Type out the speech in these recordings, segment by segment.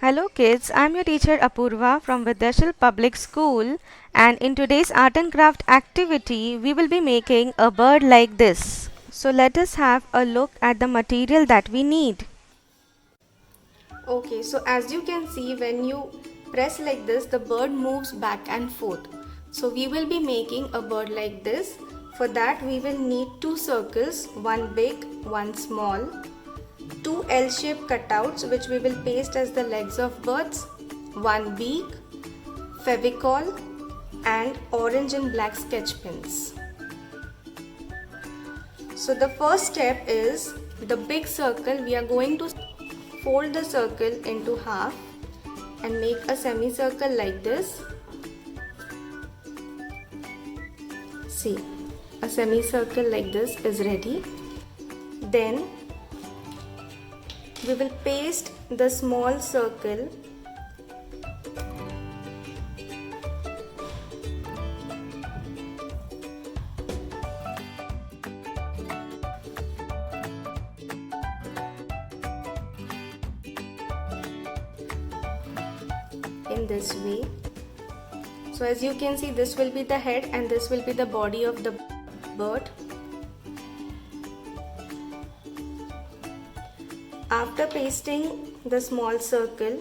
Hello kids, I'm your teacher Apurva from Vidyashil Public School, and in today's art and craft activity we will be making a bird like this. So let us have a look at the material that we need. Okay, so as you can see, when you press like this, the bird moves back and forth. So we will be making a bird like this. For that we will need two circles, one big, one small, two L-shaped cutouts which we will paste as the legs of birds, one beak, Fevicol and orange and black sketch pens. So the first step is the big circle. We are going to fold the circle into half and make a semicircle like this. See, a semicircle like this is ready. Then we will paste the small circle in this way. So as you can see, this will be the head and this will be the body of the bird. After pasting the small circle,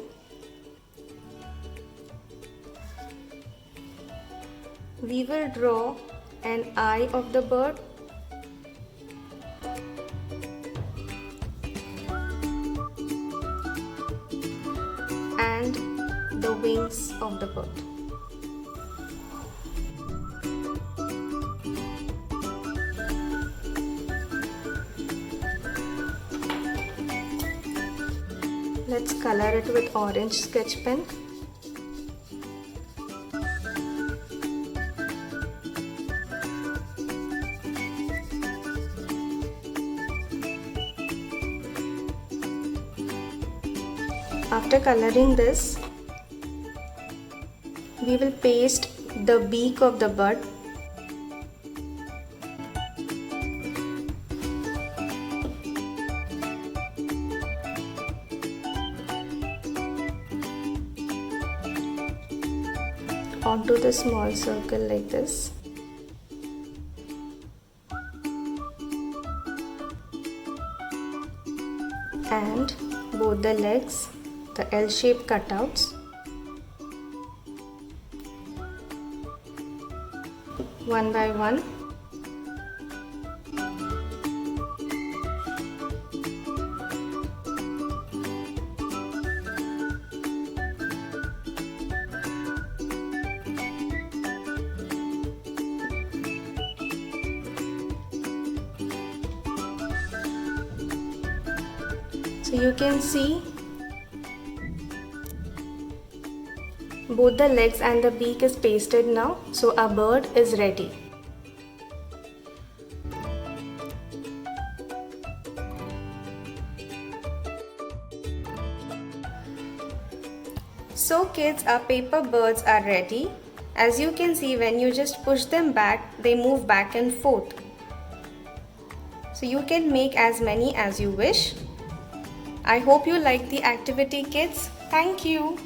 we will draw an eye of the bird . And the wings of the bird. Let's color it with orange sketch pen. After coloring this, we will paste the beak of the bird . Onto the small circle like this. And both the legs, the L-shaped cutouts. One by one. So you can see both the legs and the beak is pasted now. So our bird is ready. So kids, our paper birds are ready. As you can see, when you just push them back, they move back and forth. So you can make as many as you wish. I hope you like the activity, kids. Thank you.